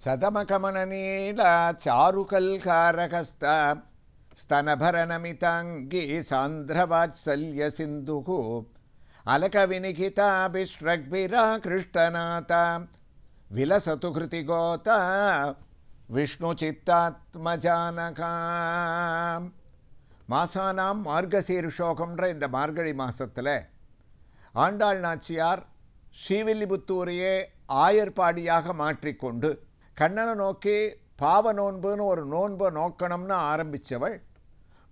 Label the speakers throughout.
Speaker 1: சதமகமனநீலா சாருகல்காரகஸ்த ಸ್ತನಭರನಮಿತಾಂಗಿ ಸಾಂಧ್ರವಾತ್ಸಲ್ಯ ಸಿಂಧು ಅಲಕವಿನಿಖಿತಾಭಿಶ್ರಗ್ಭಿರಾಕೃಷ್ಟನಾಥ ವಿಲಸತು ಕೃತಿಗೋತ விஷ்ணு சித்தாத்மஜானகா. மாசானாம் மார்கசீர்ஷோகம்ன்ற இந்த மார்கழி மாதத்தில் ஆண்டாள் நாச்சியார் ஸ்ரீவில்லிபுத்தூரையே ஆயர்பாடியாக மாற்றிக்கொண்டு கண்ணனை நோக்கி பாவ நோன்புன்னு ஒரு நோன்பை நோக்கணும்னு ஆரம்பித்தவள்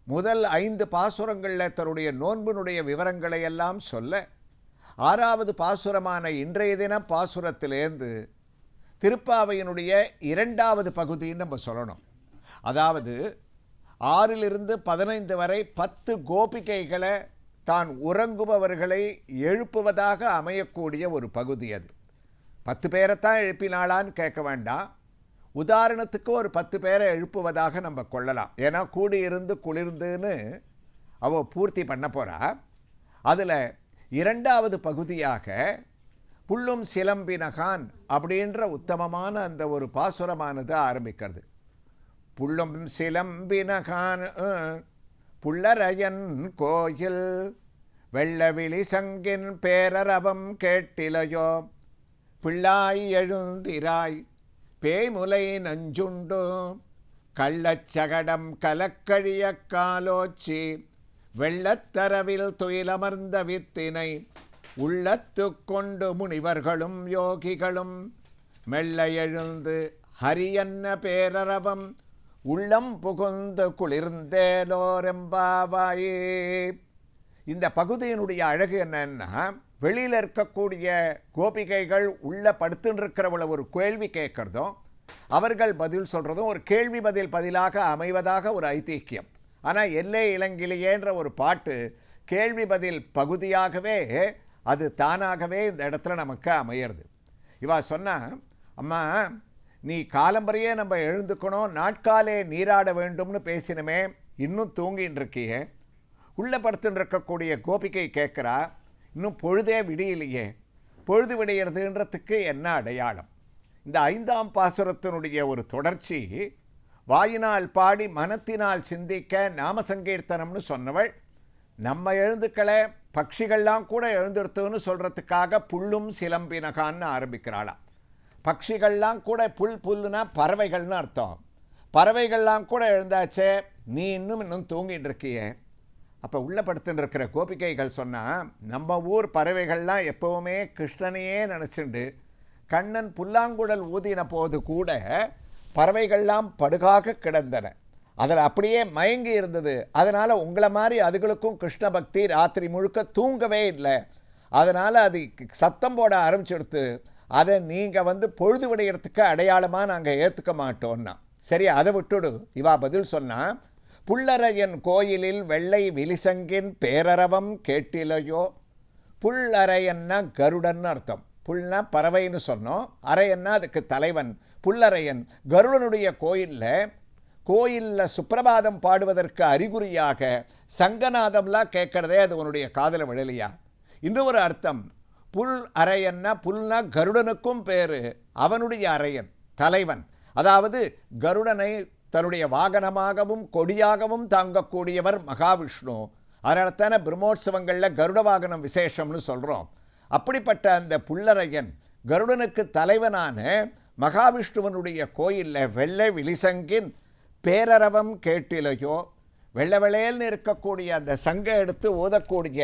Speaker 1: முதல் 5 பாசுரங்களில் தன்னுடைய நோன்பினுடைய விவரங்களை எல்லாம் சொல்ல 6வது பாசுரமான இன்றைய தின பாசுரத்திலேருந்து திருப்பாவையினுடைய 2வது பகுதின்னு நம்ம சொல்லணும். அதாவது 6லிருந்து 15 வரை 10 கோபிகைகளை தான் உறங்குபவர்களை எழுப்புவதாக அமையக்கூடிய ஒரு பகுதி. அது 10 பேரைத்தான் எழுப்பினாளான்னு கேட்க வேண்டாம். உதாரணத்துக்கு ஒரு 10 பேரை எழுப்புவதாக நம்ம கொள்ளலாம். ஏன்னா கூடியிருந்து குளிர்ந்துன்னு அவள் பூர்த்தி பண்ண போகிறா. அதில் 2வது பகுதியாக புள்ளும் சிலம்பினகான் அப்படின்ற உத்தமமான அந்த ஒரு பாசுரமானது ஆரம்பிக்கிறது. புள்ளும் சிலம்பினகான் புள்ளரையன் கோயில் வெள்ளவிழி சங்கின் பேரரவம் கேட்டிலையோ பிள்ளாய் எழுந்திராய் பேய்முலை நஞ்சுண்டு கள்ளச்சகடம் கலக்கழிய காலோச்சி வெள்ளத்தரவில் துயிலமர்ந்த வித்தினை உள்ளத்து கொண்டு முனிவர்களும் யோகிகளும் மெல்ல எழுந்து ஹரியன்ன பேரரவம் உள்ளம் புகுந்து குளிர்ந்தேலோரெம்பாவாயே. இந்த பகுதியினுடைய அழகு என்னன்னா, வெளியில் இருக்கக்கூடிய கோபிகைகள் உள்ள படுத்துன்னு இருக்கிறவளை ஒரு கேள்வி கேட்குறதும் அவர்கள் பதில் சொல்கிறதும் ஒரு கேள்வி பதிலாக அமைவதாக ஒரு ஐதீக்கியம். ஆனால் எல்லை இளங்கிலேயேன்ற ஒரு பாட்டு கேள்வி பதில் பகுதியாகவே அது தானாகவே இந்த இடத்துல நமக்கு அமையிறது. இவா சொன்னா, அம்மா நீ காலம்பரையே நம்ம எழுந்துக்கணும், நாட்காலே நீராட வேண்டும்னு பேசினமே, இன்னும் தூங்கின்னு இருக்கியே. உள்ளே படுத்துன்னு இருக்கக்கூடிய கோபிகை கேட்குறா, இன்னும் பொழுதே விடியலையே, பொழுது விடையிறதுன்றதுக்கு என்ன அடையாளம்? இந்த 5ஆம் பாசுரத்தினுடைய ஒரு தொடர்ச்சி, வாயினால் பாடி மனத்தினால் சிந்திக்க நாம சங்கீர்த்தனம்னு சொன்னவள் நம்ம எழுந்துக்களை பட்சிகள்லாம் கூட எழுந்திருத்துன்னு சொல்கிறதுக்காக புல்லும் சிலம்பினகான்னு ஆரம்பிக்கிறாளாம். பட்சிகள்லாம் கூட புல்லுனா பறவைகள்னு அர்த்தம். பறவைகள்லாம் கூட எழுந்தாச்சே, நீ இன்னும் தூங்கிட்டு இருக்கியே. அப்போ உள்ளே படுத்துட்டு இருக்கிற கோபிகைகள் சொன்னால், நம்ம ஊர் பறவைகள்லாம் எப்போவுமே கிருஷ்ணனையே நினச்சிண்டு கண்ணன் புல்லாங்குழல் ஊதின போது கூட பறவைகள்லாம் படுகாக கிடந்தன, அதில் அப்படியே மயங்கி இருந்தது. அதனால் உங்களை மாதிரி அதுகளுக்கும் கிருஷ்ண பக்தி ராத்திரி முழுக்க தூங்கவே இல்லை. அதனால் அது சத்தம் போட ஆரம்பிச்செடுத்து, அதை நீங்கள் பொழுது விடையிறதுக்கு அடையாளமாக நாங்கள் ஏற்றுக்க மாட்டோன்னா. சரி, அதை விட்டுடு. இவா பதில் சொன்னால், புல்லரையன் கோயிலில் வெள்ளை விலிசங்கின் பேரரவம் கேட்டிலையோ. புல்லரையன்னா கருடன்னு அர்த்தம். புல்னா பறவைன்னு சொன்னோம், அரையன்னா அதுக்கு தலைவன். புல்லரையன் கருடனுடைய கோயிலில் சுப்பிரபாதம் பாடுவதற்கு அறிகுறியாக சங்கநாதம்லாம் கேட்குறதே அது உன்னுடைய காதில் விழலையா? இன்னொரு அர்த்தம், புல் அரையன்னா புல்னா கருடனுக்கும் பேர், அவனுடைய அரையன் தலைவன். அதாவது கருடனை தன்னுடைய வாகனமாகவும் கொடியாகவும் தாங்கக்கூடியவர் மகாவிஷ்ணு. அதனால்தான பிரம்மோற்சவங்களில் கருட வாகனம் விசேஷம்னு சொல்கிறோம். அப்படிப்பட்ட அந்த புல்லரையன் கருடனுக்கு தலைவனான மகாவிஷ்ணுவனுடைய கோயிலில் வெள்ளை விழிசங்கின் பேரரவம் கேட்டிலையோ. வெள்ளை வெள்ளையல்னு இருக்கக்கூடிய அந்த சங்கை எடுத்து ஓதக்கூடிய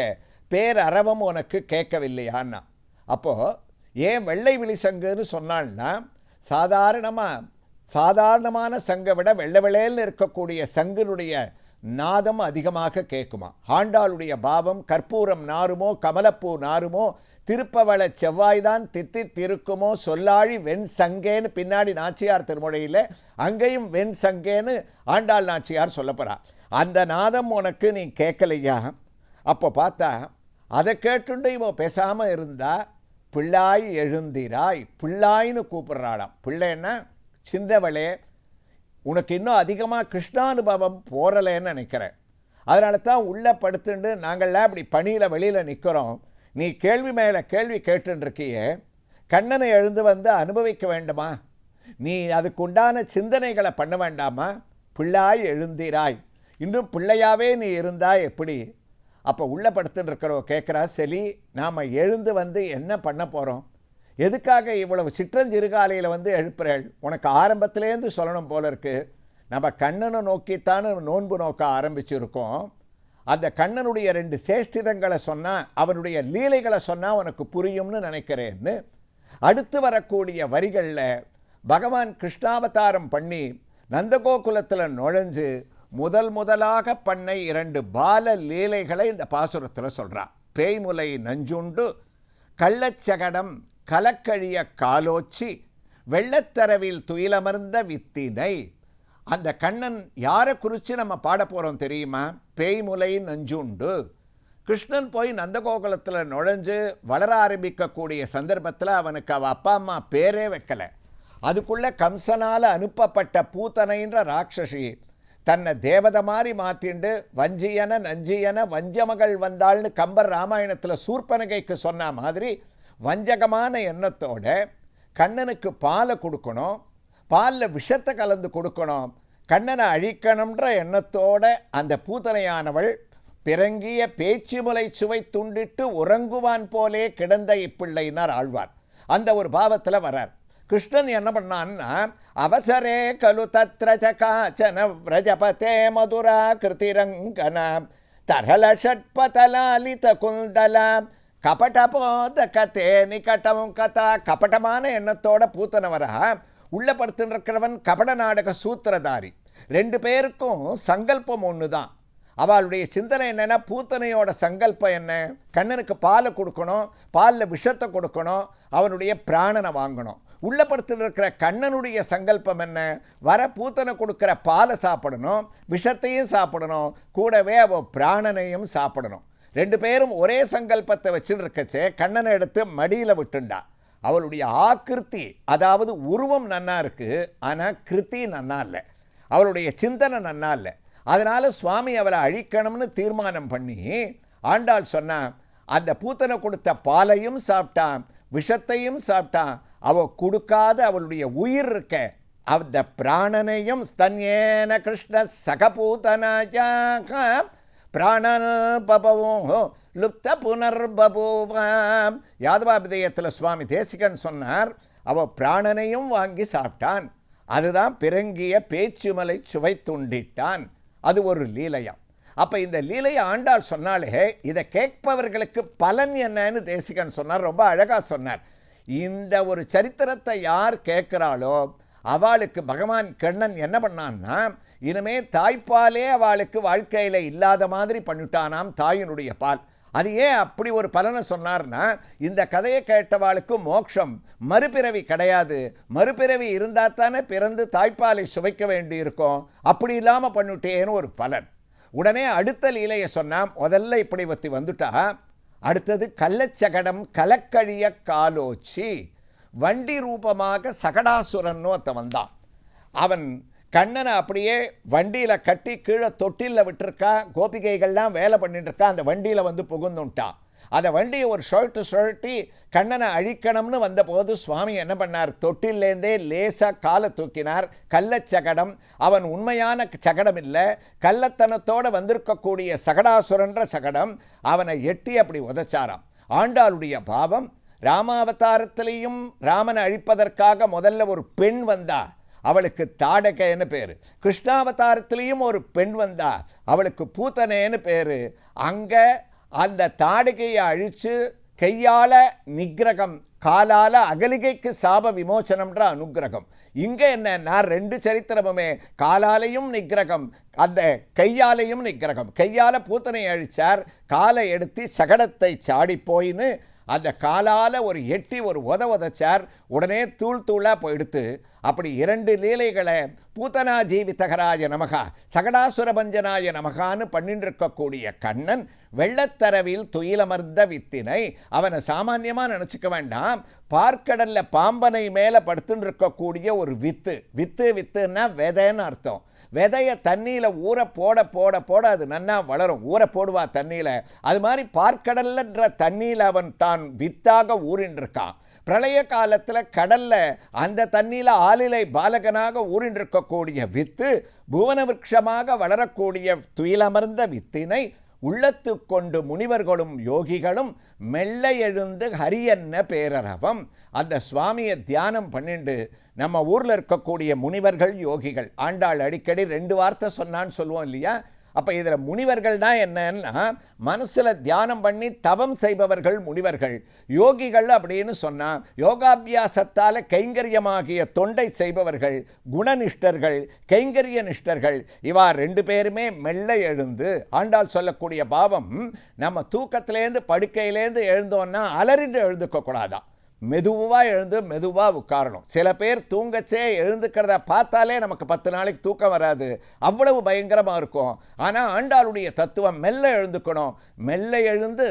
Speaker 1: பேரரவம் உனக்கு கேட்கவில்லையான்னா. அப்போது ஏன் வெள்ளை விழிசங்குன்னு சொன்னான்னா, சாதாரணமான சங்கை விட வெள்ளை வெள்ளையல்னு இருக்கக்கூடிய சங்கினுடைய நாதம் அதிகமாக கேட்குமா. ஆண்டாளுடைய பாவம் கற்பூரம் நாருமோ கமலப்பூ நாருமோ திருப்பவள செவ்வாய்தான் தித்தி திருக்குமோ சொல்லாழி வெண் சங்கேன்னு பின்னாடி நாச்சியார் திருமொழியில் அங்கேயும் வெண் சங்கேன்னு ஆண்டாள் நாச்சியார் சொல்லப்போறா. அந்த நாதம் உனக்கு நீ கேட்கலையா? அப்போ பார்த்தா அதை கேட்டுண்டு இவன் பேசாமல் இருந்தா பிள்ளாய் எழுந்திராய், பிள்ளாயின்னு கூப்பிட்றாளாம். பிள்ளைன்னா சிந்தவளே, உனக்கு இன்னும் அதிகமாக கிருஷ்ணானுபவம் போரலைன்னு நினைக்கிறேன். அதனால தான் உள்ளே படுத்துண்டு நாங்கள்லாம் இப்படி பணியில் வெளியில் நிற்கிறோம், நீ கேள்வி மேலே கேள்வி கேட்டுருக்கியே, கண்ணனை எழுந்து வந்து அனுபவிக்க வேண்டுமா? நீ அதுக்குண்டான சிந்தனைகளை பண்ண வேண்டாமா? பிள்ளாய் எழுந்திராய், இன்னும் பிள்ளையாவே நீ இருந்தாய் எப்படி? அப்போ உள்ள படுத்துன்னு இருக்கிறவ கேட்குறா, சரி நாம் எழுந்து வந்து என்ன பண்ண போகிறோம்? எதுக்காக இவ்வளவு சிற்றஞ்சிறுகாலையில் வந்து எழுப்புறேள்? உனக்கு ஆரம்பத்திலேருந்து சொல்லணும் போல இருக்குது. நம்ம கண்ணனை நோக்கித்தானே நோன்பு நோக்க ஆரம்பிச்சிருக்கோம். அந்த கண்ணனுடைய 2 சேஷ்டிதங்களை சொன்னால், அவனுடைய லீலைகளை சொன்னால் உனக்கு புரியும்னு நினைக்கிறேன்னு அடுத்து வரக்கூடிய வரிகளில் பகவான் கிருஷ்ணாவதாரம் பண்ணி நந்தகோகுலத்தில் நுழைஞ்சு முதலாக பண்ண 2 பால லீலைகளை இந்த பாசுரத்தில் சொல்கிறான். பேய்முலை நஞ்சுண்டு, கள்ளச்சகடம் கலக்கழிய காலோச்சி, வெள்ளத்தரவில் துயிலமர்ந்த வித்தினை. அந்த கண்ணன் யாரை குறித்து நம்ம பாட போகிறோம் தெரியுமா? பேய்முலை நஞ்சுண்டு. கிருஷ்ணன் போய் நந்தகோகுலத்தில் நுழைஞ்சு வளர ஆரம்பிக்கக்கூடிய சந்தர்ப்பத்தில் அவனுக்கு அவள் அப்பா அம்மா பேரே வைக்கலை. அதுக்குள்ளே கம்சனால் அனுப்பப்பட்ட பூத்தனைன்ற ராட்சசி தன்னை தேவதை மாதிரி மாற்றிண்டு வஞ்சியன நஞ்சியன வஞ்சமகள் வந்தாள்னு கம்பர் ராமாயணத்தில் சூர்பனகைக்கு சொன்ன மாதிரி வஞ்சகமான எண்ணத்தோட கண்ணனுக்கு பாலை கொடுக்கணும், பாலில் விஷத்தை கலந்து கொடுக்கணும், கண்ணனை அழிக்கணுன்ற எண்ணத்தோட அந்த பூத்தனையானவள் பிறங்கிய பேச்சு முலை சுவை துண்டிட்டு உறங்குவான் போலே கிடந்த இப்பிள்ளைனார் ஆழ்வார். அந்த ஒரு பாவத்தில் வரார். கிருஷ்ணன் என்ன பண்ணான்னா, அவசரே கலு தத்ர காச்சன விரஜபதே மதுரா கிருதிரங்கன தரல ஷட்பதலாலித குந்தல கபடபோத கதே நிகட்டம் கதா. கபடமான எண்ணத்தோட பூத்தனை வரா. உள்ள படுத்துன்னு இருக்கிறவன் கபட நாடக சூத்திரதாரி. 2 பேருக்கும் சங்கல்பம் ஒன்று தான். அவளுடைய சிந்தனை என்னென்னா, பூத்தனையோட சங்கல்பம் என்ன? கண்ணனுக்கு பாலை கொடுக்கணும், பாலில் விஷத்தை கொடுக்கணும், அவனுடைய பிராணனை வாங்கணும். உள்ள படுத்துட்டு இருக்கிற கண்ணனுடைய சங்கல்பம் என்ன? வர பூத்தனை கொடுக்குற பாலை சாப்பிடணும், விஷத்தையும் சாப்பிடணும், கூடவே அவள் பிராணனையும் சாப்பிடணும். 2 பேரும் ஒரே சங்கல்பத்தை வச்சுட்டு இருக்கச்சே கண்ணனை எடுத்து மடியில் விட்டுண்டா. அவளுடைய ஆக்கிருத்தி, அதாவது உருவம் நன்னா இருக்குது, ஆனால் கிருத்தி நன்னா இல்லை, அவளுடைய சிந்தனை நன்னா இல்லை. அதனால் சுவாமி அவளை அழிக்கணும்னு தீர்மானம் பண்ணி ஆண்டாள் சொன்னான், அந்த பூத்தனை கொடுத்த பாலையும் சாப்பிட்டான், விஷத்தையும் சாப்பிட்டான். அவள் கொடுக்காத அவளுடைய உயிர் இருக்க அந்த பிராணனையும் ஸ்தன்யேன கிருஷ்ண சகபூதனாயாக பிராணன் பபவும் லுப்த புனர்பபுவாம். யாதவாபிதயத்தில் சுவாமி தேசிகன் சொன்னார், அவள் பிராணனையும் வாங்கி சாப்பிட்டான். அதுதான் பிறங்கிய பேச்சுமலை சுவை துண்டிட்டான். அது ஒரு லீலையாம். அப்போ இந்த லீலையை ஆண்டாள் சொன்னாலே இதை கேட்பவர்களுக்கு பலன் என்னன்னு தேசிகன் சொன்னார். ரொம்ப அழகாக சொன்னார். இந்த ஒரு சரித்திரத்தை யார் கேட்குறாளோ அவளுக்கு பகவான் கண்ணன் என்ன பண்ணான்னா, இனிமே தாய்ப்பாலே அவளுக்கு வாழ்க்கையில் இல்லாத மாதிரி பண்ணிட்டானாம் தாயினுடைய பால். அது ஏன் அப்படி ஒரு பலனை சொன்னார்னா, இந்த கதையை கேட்டவாளுக்கு மோட்சம் மறுபிறவி கிடையாது, மறுபிறவி இருந்தால் தானே பிறந்து தாய்ப்பாலை சுவைக்க வேண்டியிருக்கும், அப்படி இல்லாமல் பண்ணிட்டேன்னு ஒரு பலன். உடனே அடுத்த லீலையை சொன்னால், முதல்ல இப்படி ஒத்தி வந்துட்டா, அடுத்தது கள்ளச்சகடம் கலக்கழிய காலோச்சி. வண்டி ரூபமாக சகடாசுரன்னு ஒருத்தன் வந்தான். அவன் கண்ணனை அப்படியே வண்டியில் கட்டி கீழே தொட்டிலில் விட்டுருக்கா. கோபிகைகள்லாம் வேலை பண்ணிட்டு இருக்கா. அந்த வண்டியில் வந்து புகுந்துட்டான். அந்த வண்டியை ஒரு சுழட்டி கண்ணனை அழிக்கணும்னு வந்தபோது சுவாமி என்ன பண்ணார்? தொட்டிலேருந்தே லேசாக காலை தூக்கினார். கள்ளச்சகடம், அவன் உண்மையான சகடம் இல்லை, கள்ளத்தனத்தோடு வந்திருக்கக்கூடிய சகடாசுரன்ற சகடம். அவனை எட்டி அப்படி உதைச்சாராம். ஆண்டாளுடைய பாவம், ராமாவதாரத்திலையும் ராமனை அழிப்பதற்காக முதல்ல ஒரு பெண் வந்தா, அவளுக்கு தாடகைன்னு பேர். கிருஷ்ணாவதாரத்திலையும் ஒரு பெண் வந்தா, அவளுக்கு பூத்தனேன்னு பேர். அங்கே அந்த தாடகையை அழித்து கையால் நிகிரகம், காலால் அகலிகைக்கு சாப விமோசனம்ன்ற அனுகிரகம். இங்கே என்னன்னா 2 சரித்திரமுமே காலாலையும் நிகிரகம், அந்த கையாலையும் நிகிரகம். கையால் பூத்தனை அழித்தார், காலை எடுத்து சகடத்தை சாடி போயின்னு அந்த காலால் ஒரு எட்டி ஒரு உதச்சார். உடனே தூளாக போயிடுத்து. அப்படி 2 லீலைகளை பூத்தனா ஜீவிதகராய நமகா சகடாசுரபஞ்சனாய நமகான்னு பண்ணிட்டு இருக்கக்கூடிய கண்ணன் வெள்ளத்தரவில் துயிலமர்ந்த வித்தினை. அவனை சாமான்யமாக நினச்சிக்க வேண்டாம். பார்க்கடலில் பாம்பனை மேலே படுத்துன்னு இருக்கக்கூடிய ஒரு வித்துன்னா விதைன்னு அர்த்தம். விதையை தண்ணியில் ஊற போட போட போட அது நன்னா வளரும். ஊற போடுவா தண்ணியில். அது மாதிரி பார்க்கடல்ன்ற தண்ணியில் அவன் தான் வித்தாக ஊறின்றிருக்கான். பிரளய காலத்தில் கடலில் அந்த தண்ணியில் ஆளிலை பாலகனாக ஊறின்றிருக்கக்கூடிய வித்து புவன விருட்சமாக வளரக்கூடிய துயிலமர்ந்த வித்தினை உள்ளத்து கொண்டு முனிவர்களும் யோகிகளும் மெல்ல எழுந்து ஹரியன்ன பேரரவம். அந்த சுவாமியை தியானம் பண்ணிண்டு நம்ம ஊரில் இருக்கக்கூடிய முனிவர்கள் யோகிகள், ஆண்டாள் அடிக்கடி 2 வார்த்தை சொன்னான்னு சொல்லுவோம் இல்லையா? அப்போ இதில் முனிவர்கள் தான் என்னன்னா மனசில் தியானம் பண்ணி தவம் செய்பவர்கள் முனிவர்கள். யோகிகள் அப்படின்னு சொன்னால் யோகாபியாசத்தால் கைங்கரியமாகிய தொண்டை செய்பவர்கள் குணநிஷ்டர்கள், கைங்கரிய நிஷ்டர்கள். இவா 2 பேருமே மெல்ல எழுந்து, ஆண்டாள் சொல்லக்கூடிய பாவம் நம்ம தூக்கத்திலேருந்து படுக்கையிலேருந்து எழுந்தோன்னா அலறிட்டு எழுந்துக்கக்கூடாதான். மெதுவாக எழுந்து மெதுவாக உட்காரணும். சில பேர் தூங்கச்சே எழுந்துக்கிறத பார்த்தாலே நமக்கு 10 நாளைக்கு தூக்கம் வராது, அவ்வளவு பயங்கரமாக இருக்கும். ஆனால் ஆண்டாளுடைய தத்துவம் மெல்ல எழுந்துக்கணும். மெல்ல எழுந்து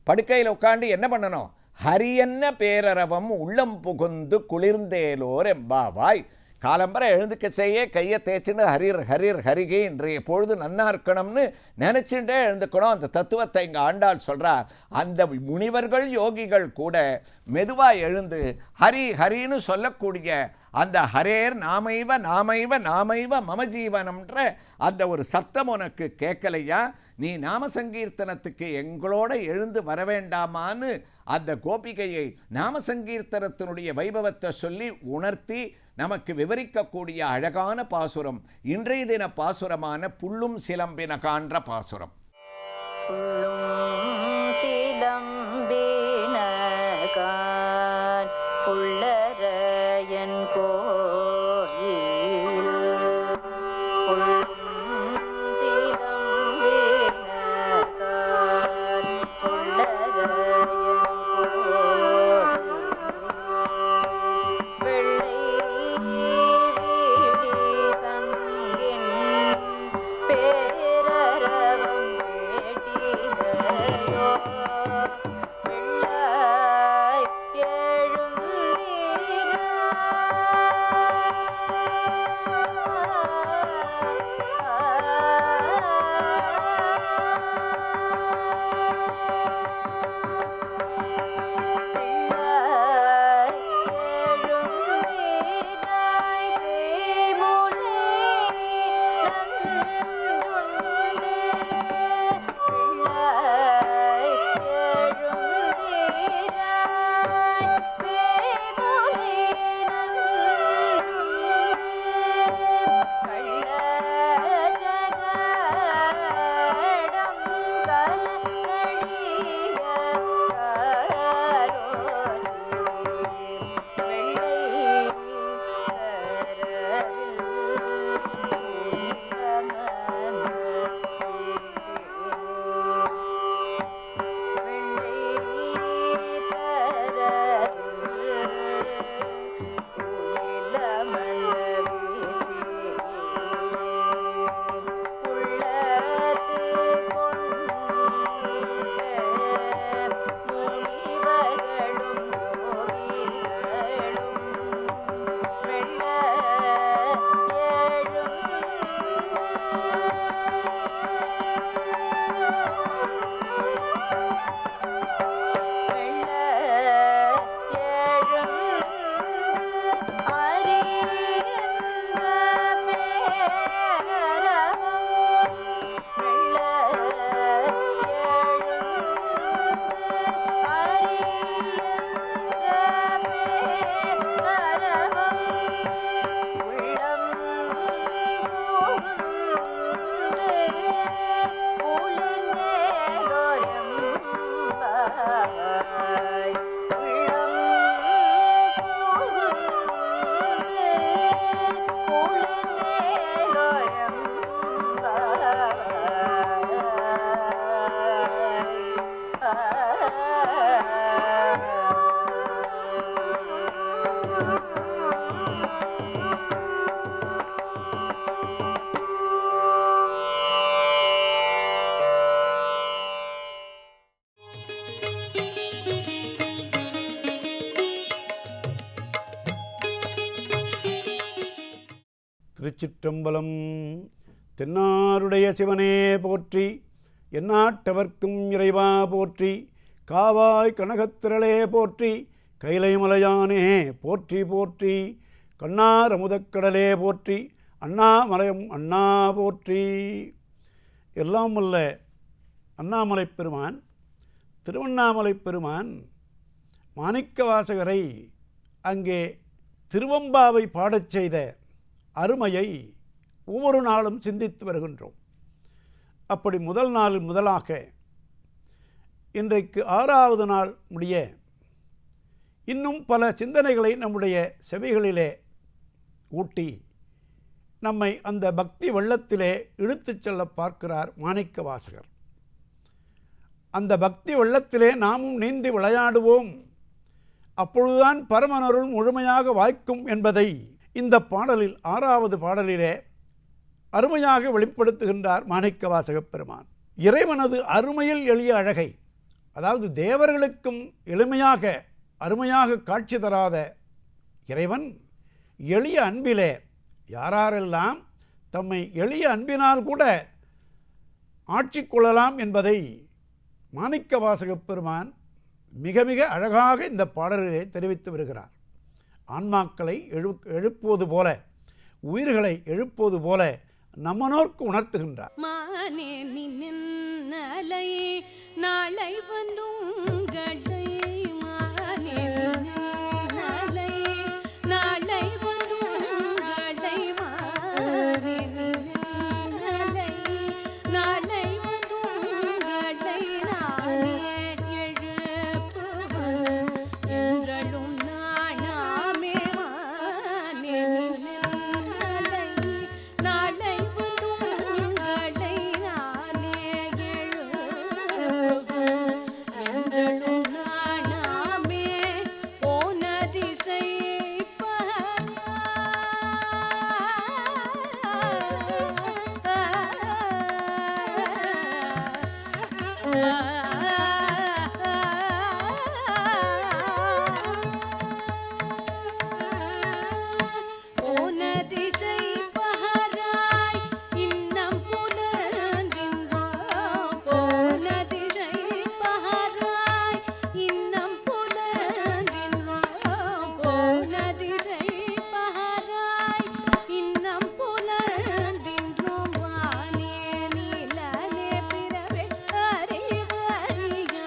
Speaker 1: படுக்கையில் உட்காந்து என்ன பண்ணணும்? ஹரியன்ன பேரரவம் உள்ளம் புகுந்து குளிர்ந்தேலோர் எம்பாவாய். காலம்பரை எழுந்துக்க செய்ய கையை தேய்ச்சின்னு ஹரிர் ஹரிர் ஹரிகே இன்றைய பொழுது நன்னா இருக்கணும்னு நினச்சிட்டே எழுந்துக்கணும். அந்த தத்துவத்தை இங்கே ஆண்டாள் சொல்கிறார். அந்த முனிவர்கள் யோகிகள் கூட மெதுவாக எழுந்து ஹரி ஹரின்னு சொல்லக்கூடிய அந்த ஹரேர் நாமைவ நாமைவ நாமைவ மம ஜீவனம்ன்ற அந்த ஒரு சத்தம் உனக்கு கேட்கலையா? நீ நாம சங்கீர்த்தனத்துக்கு எங்களோட எழுந்து வர வேண்டாமான்னு அந்த கோபிகையை நாம சங்கீர்த்தனத்தினுடைய வைபவத்தை சொல்லி உணர்த்தி நமக்கு விவரிக்கக்கூடிய அழகான பாசுரம் இன்றைய தின பாசுரமான புள்ளும் சிலம்பின காண்ற பாசுரம்.
Speaker 2: புள்ளும் சிலம்பின கான் புள்ளரையன் கோயில் புள்ளும் சிலம்பின கான் புள்ளரையன் கோயில் வெள்ளை வீடி சங்கின் பேரரவம் வேட்டின
Speaker 3: திருச்சிற்றம்பலம். தென்னாருடைய சிவனே போற்றி, எந்நாட்டவர்க்கும் இறைவா போற்றி, காவாய் கனகத்திரளே போற்றி, கைலை மலையானே போற்றி போற்றி, கண்ணார் அமுதக்கடலே போற்றி, அண்ணாமலையும் அண்ணா போற்றி. எல்லாம் வல்ல அண்ணாமலை பெருமான், திருவண்ணாமலை பெருமான் மாணிக்கவாசகரை அங்கே திருவம்பாவை பாடச் செய்த அருமையை ஒவ்வொரு நாளும் சிந்தித்து வருகின்றோம். அப்படி முதல் நாளில் முதலாக இன்றைக்கு 6வது நாள் முடிய இன்னும் பல சிந்தனைகளை நம்முடைய செவிகளிலே ஊட்டி நம்மை அந்த பக்தி வெள்ளத்திலே இழுத்துச் செல்ல பார்க்கிறார் மாணிக்கவாசகர். அந்த பக்தி வெள்ளத்திலே நாமும் நீந்தி விளையாடுவோம், அப்பொழுதுதான் பரமனருள் முழுமையாக வாய்க்கும் என்பதை இந்த பாடலில் 6வது பாடலிலே அருமையாக வெளிப்படுத்துகின்றார் மாணிக்கவாசகப் பெருமான். இறைவனது அருமையில் எளிய அழகை, அதாவது தேவர்களுக்கும் எளிமையாக அருமையாக காட்சி தராத இறைவன் எளிய அன்பிலே யாரெல்லாம் தம்மை எளிய அன்பினால் கூட ஆட்சி கொள்ளலாம் என்பதை மாணிக்கவாசகப் பெருமான் மிக மிக அழகாக இந்த பாடலிலே தெரிவித்து வருகிறார். ஆன்மாக்களை எழுப்புவது போல, உயிர்களை எழுப்புவது போல நம்மனோர்க்கு உணர்த்துகின்றார்.
Speaker 4: மானே நின்னலை நாளை வந்துங்களை, மானே நின்னலை நாளை வந்துங்களை, மானே நின்னலை நாளை வந்துங்களை, நானே எழுப்புவன் என்றளும் நாணாமே, மானே நின்னலை நாளை வந்துங்களை, நானே எழுப்புவன் என்றளும் நாணாமே, போன திசை போன திசை பகராய் இன்னம் புலர்கின்றோ, போன திசை பகராய் இன்னம் புலர்கின்றோ, போன திசை பகராய் இன்னம் புலர்கின்றோ, வானே நீலனே பிறவே அறிவறியாய்,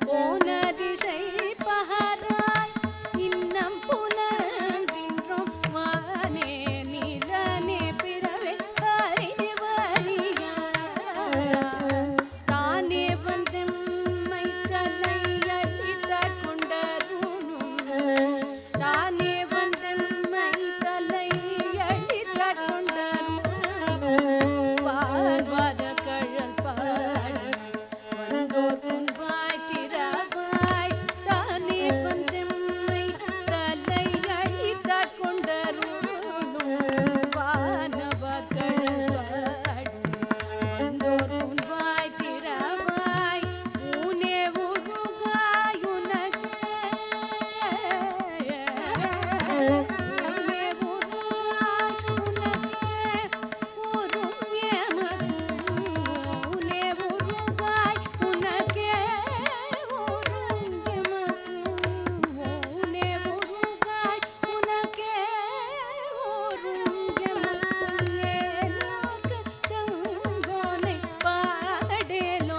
Speaker 4: போன திசை பகராய் இன்னம் புலர்கின்றோம், வானே நீலனே பிறவே அறிவறியாய், தானே வந்தெம்மை தலையடித்தாற் கொண்டருணும், தானே வந்தெம்மை தலையடித்தாற் கொண்டருணும், பார்வர கழல் பாடி வந்தோர் புன்பாய் திறவாய், தானே வந்தெம்மை தலையடித்தாற் கொண்டருணும், வானவர் கழல் பாடி வந்தோர் புன்பாய் திறவாய், ஊனே உருகாய் உனக்கே, ஊனே உருகாய் உனக்கே உறும் எமக்கும், ஊனே உருகாய் உனக்கே உறும் எமக்கும், ஊனே உருகாய் உனக்கே உறும் எமக்கும், ஏனோர்க்கு தங்கோனை பாடேலோரெம்பாவாய்,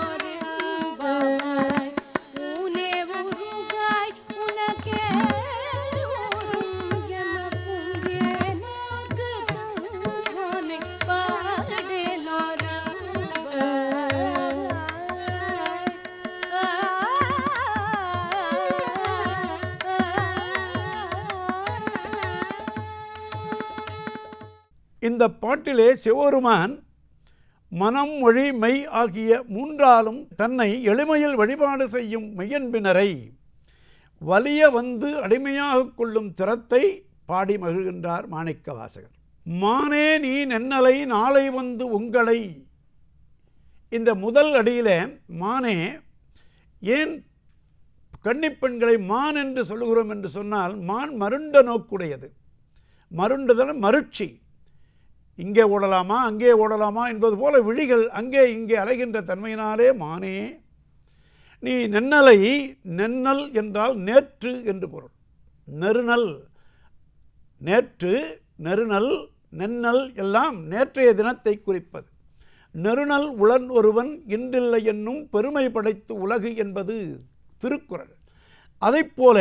Speaker 4: ஊனே உருகாய் உனக்கே உறும் எமக்கும், ஏனோர்க்கு தங்கோனை பாடேலோரெம்பாவாய்.
Speaker 3: இந்த பாட்டிலே சிவபெருமான் மனம், மொழி, மெய் ஆகிய மூன்றாலும் தன்னை எளிமையில் வழிபாடு செய்யும் மெய்யன்பினரை வலிய வந்து அடிமையாக கொள்ளும் திறத்தை பாடி மகிழ்கின்றார் மாணிக்கவாசகர். மானே நீ நென்னலை நாளை வந்து உங்களை, இந்த முதல் அடியிலே மானே, ஏன் கன்னிப்பெண்களை மான் என்று சொல்லுகிறோம் என்று சொன்னால், மான் மருண்ட நோக்குடையது. மருண்டுதல் மருட்சி. இங்கே ஓடலாமா அங்கே ஓடலாமா என்பது போல விழிகள் அங்கே இங்கே அலைகின்ற தன்மையினாலே மானே நீ நென்னலை, நென்னல் என்றால் நேற்று என்று பொருள். நெருநல், நேற்று, நெருநல், நென்னல் எல்லாம் நேற்றைய தினத்தை குறிப்பது. நெருநல் உளன் ஒருவன் இன்றில்லை என்னும் பெருமை படைத்து உலகு என்பது திருக்குறள். அதைப்போல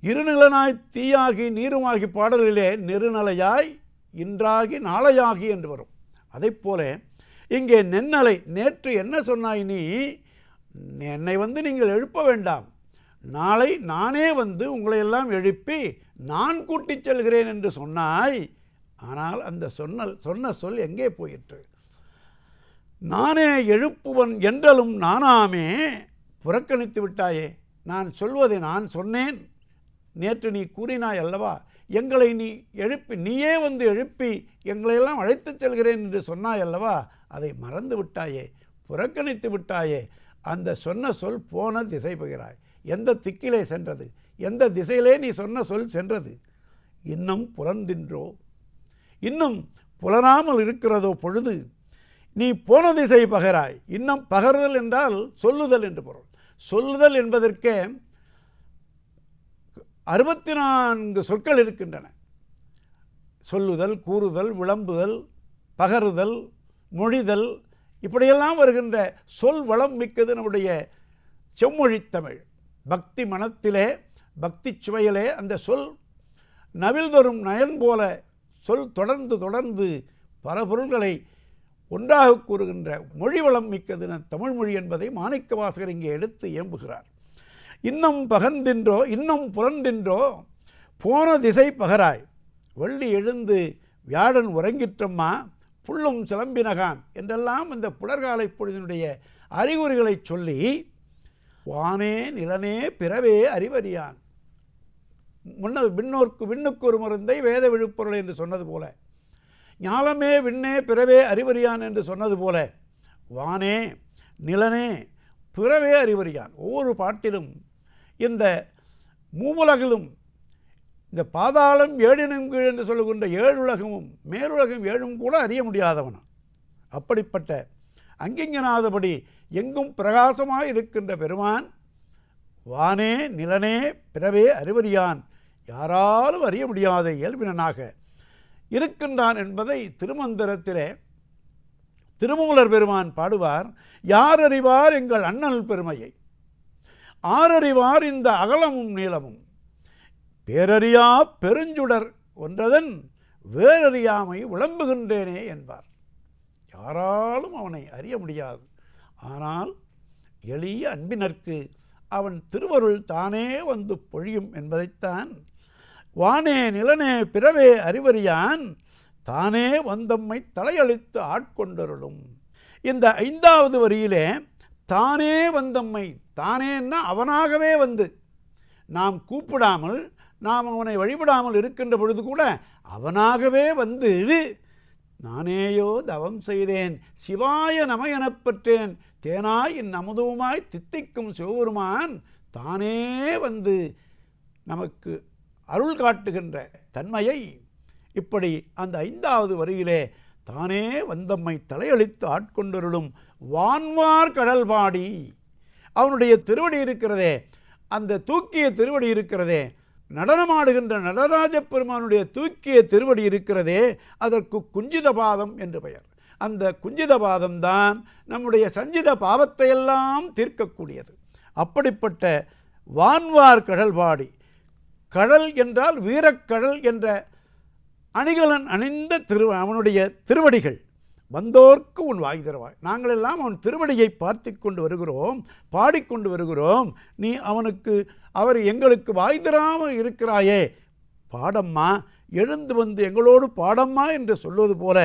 Speaker 3: இருநிலனாய் தீயாகி நீருமாகி பாடலிலே நெருநலையாய் இன்றாகி நாளையாகி என்று வரும். அதைப்போல இங்கே நென்னலை, நேற்று என்ன சொன்னாய் நீ, என்னை நீங்கள் எழுப்ப வேண்டாம், நாளை நானே உங்களையெல்லாம் எழுப்பி நான் கூட்டிச் செல்கிறேன் என்று சொன்னாய். ஆனால் அந்த சொன்ன சொல் எங்கே போயிற்று? நானே எழுப்புவன் என்றலும் நானாமே புறக்கணித்து விட்டாயே. நான் சொல்வதை நான் சொன்னேன், நேற்று நீ கூறினாய் அல்லவா, எங்களை நீ எழுப்பி, நீயே எழுப்பி எங்களையெல்லாம் அழைத்துச் செல்கிறேன் என்று சொன்னாய் அல்லவா, அதை மறந்து விட்டாயே, புறக்கணித்து விட்டாயே. அந்த சொன்ன சொல் போன திசை போகிறாய். எந்த திக்கிலே சென்றது? எந்த திசையிலே நீ சொன்ன சொல் சென்றது? இன்னும் புலந்தின்றோ, இன்னும் புலனாமல் இருக்கிறதோ பொழுது நீ போன திசை பகராய். இன்னும் பகர்தல் என்றால் சொல்லுதல் என்று பொருள். சொல்லுதல் என்பதற்கே 64 சொற்கள் இருக்கின்றன. சொல்லுதல், கூறுதல், விளம்புதல், பகருதல், மொழிதல், இப்படியெல்லாம் வருகின்ற சொல் வளம் மிக்கது நம்முடைய செம்மொழித்தமிழ். பக்தி மனத்திலே, பக்தி சுவையிலே அந்த சொல் நவில் தரும் நயன் போல சொல் தொடர்ந்து தொடர்ந்து பல பொருள்களை ஒன்றாக கூறுகின்ற மொழி வளம் மிக்கது தமிழ் மொழி என்பதை மாணிக்கவாசகர் இங்கே எடுத்து இயம்புகிறார். இன்னும் பகர்ந்தின்றோ, இன்னும் புலந்தின்றோ, போன திசை பகராய். வெள்ளி எழுந்து வியாழன் உறங்கிற்றம்மா, புல்லும் சிலம்பினகான் என்றெல்லாம் அந்த புலர்காலை பொழுதினுடைய அறிகுறிகளை சொல்லி, வானே நிலனே பிறவே அறிவறியான், விண்ணோர்க்கு விண்ணுக்கு ஒரு மருந்தை வேத விழுப்பொருள் என்று சொன்னது போல, ஞாலமே விண்ணே பிறவே அறிவறியான் என்று சொன்னது போல, வானே நிலனே பிறவே அறிவறியான். ஒவ்வொரு பாட்டிலும் இந்த மூவுலகிலும், இந்த பாதாளம் ஏழினும் கீழ் என்று சொல்லுகின்ற ஏழுலகமும் மேலுலகம் ஏழும் கூட அறிய முடியாதவன். அப்படிப்பட்ட அங்கிங்கனாதபடி எங்கும் பிரகாசமாக இருக்கின்ற பெருமான் வானே நிலனே பிறவே அறிவறியான், யாராலும் அறிய முடியாத இயல்பினனாக இருக்கின்றான் என்பதை திருமந்திரத்திலே திருமூலர் பெருமான் பாடுவார். யார் அறிவார் எங்கள் அண்ணல் பெருமையை, ஆரறிவார் இந்த அகலமும் நீளமும், பேரறியா பெருஞ்சுடர் ஒன்றதன் வேறறியாமை விளம்புகின்றேனே என்பார். யாராலும் அவனை அறிய முடியாது. ஆனால் எளிய அன்பினர்க்கு அவன் திருவருள் தானே பொழியும் என்பதைத்தான் வானே நிலனே பிறவே அறிவறியான் தானே வந்தம்மை தலையளித்து ஆட்கொண்டருளும். இந்த 5வது வரியிலே தானே வந்தம்மை, தானேன்னா அவனாகவே நாம் கூப்பிடாமல், நாம் அவனை வழிபடாமல் இருக்கின்ற பொழுது கூட அவனாகவே நானேயோ தவம் செய்தேன் சிவாய நம எனப்பெற்றேன் தேனாய் என் அமுதவுமாய் தித்திக்கும் சிவபெருமான் தானே நமக்கு அருள் காட்டுகின்ற தன்மையை இப்படி அந்த 5வது வரியிலே தானே வந்தம்மை தலையளித்து ஆட்கொண்டருளும் வான்வார் கடல் பாடி. அவனுடைய திருவடி இருக்கிறதே, அந்த தூக்கிய திருவடி இருக்கிறதே, நடனமாடுகின்ற நடராஜ பெருமானுடைய தூக்கிய திருவடி இருக்கிறதே, அதற்கு குஞ்சித பாதம் என்று பெயர். அந்த குஞ்சித பாதம்தான் நம்முடைய சஞ்சித பாவத்தையெல்லாம் தீர்க்கக்கூடியது. அப்படிப்பட்ட வான்வார் கடல் பாடி, கடல் என்றால் வீரக்கடல் என்ற அணிகலன் அணிந்த அவனுடைய திருவடிகள் வந்தோர்க்கு உன் வாய் தருவாய். நாங்கள் எல்லாம் அவன் திருவடியை பார்த்து கொண்டு வருகிறோம், பாடிக்கொண்டு வருகிறோம். நீ அவர் எங்களுக்கு வாய் தராமல் இருக்கிறாயே, பாடம்மா, எழுந்து எங்களோடு பாடம்மா என்று சொல்வது போல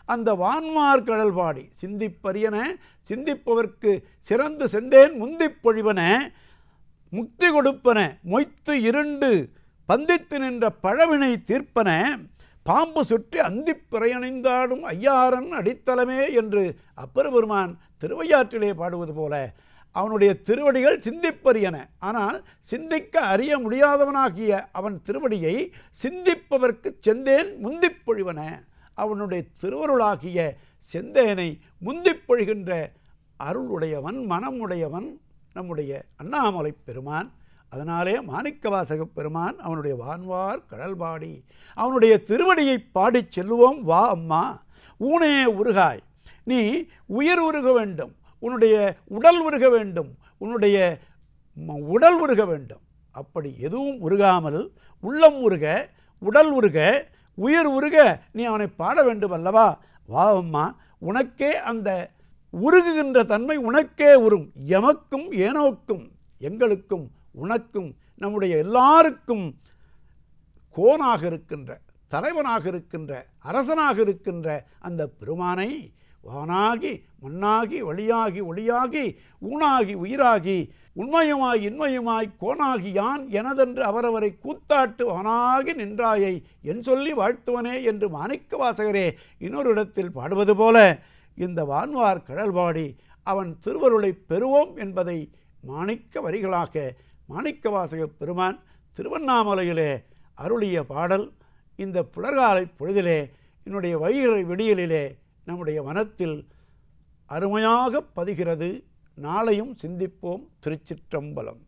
Speaker 3: அந்த வான்மார் கடல் பாடி சிந்திப்பரியன சிந்திப்பவர்க்கு சிறந்து செந்தேன் முந்திப் பொழிவன முக்தி கொடுப்பன மொய்த்து இருண்டு பந்தித்து நின்ற பழவினை தீர்ப்பன பாம்பு சுற்றி அந்திப்பிறையணிந்தாடும் ஐயாரன் அடித்தளமே என்று அப்பர் பெருமான் திருவையாற்றிலே பாடுவது போல அவனுடைய திருவடிகள் சிந்திப்பரியன. ஆனால் சிந்திக்க அறிய முடியாதவனாகிய அவன் திருவடியை சிந்திப்பவர்க்கு செந்தேன் முந்திப் பொழிவன. அவனுடைய திருவருளாகிய செந்தேனை முந்திப் பொழிகின்ற அருளுடையவன், மனமுடையவன் நம்முடைய அண்ணாமலை பெருமான். அதனாலே மாணிக்கவாசகப் பெருமான் அவனுடைய வான்வார் கடல்பாடி அவனுடைய திருவடியை பாடிச் செல்லுவோம். வா அம்மா ஊனே உருகாய், நீ உயிர் உருக வேண்டும், உன்னுடைய உடல் உருக வேண்டும், உன்னுடைய உடல் உருக வேண்டும். அப்படி எதுவும் உருகாமல் உள்ளம் உருக, உடல் உருக, உயிர் உருக நீ அவனை பாட வேண்டும் அல்லவா? வா அம்மா, உனக்கே அந்த உருகுகின்ற தன்மை உனக்கே உறும். எமக்கும் ஏனோக்கும், எங்களுக்கும் உனக்கும் நம்முடைய எல்லாருக்கும் கோனாக இருக்கின்ற, தலைவனாக இருக்கின்ற, அரசனாக இருக்கின்ற அந்த பெருமானை வானாகி மண்ணாகி வழியாகி ஒளியாகி ஊனாகி உயிராகி உண்மையுமாய் இன்மையுமாய் கோனாகி யான் எனதென்று அவரவரை கூத்தாட்டு வானாகி நின்றாயை என் சொல்லி வாழ்த்துவனே என்று மாணிக்க வாசகரே இன்னொரு இடத்தில் பாடுவது போல இந்த வான்வார் கடல்பாடி அவன் திருவருளை பெறுவோம் என்பதை மாணிக்க வரிகளாக மாணிக்கவாசக பெருமான் திருவண்ணாமலையிலே அருளிய பாடல் இந்த புலர்காலை பொழுதிலே என்னுடைய வைகறை விடியலிலே நம்முடைய மனத்தில் அருமையாக பதிகிறது. நாளையும் சிந்திப்போம். திருச்சிற்றம்பலம்.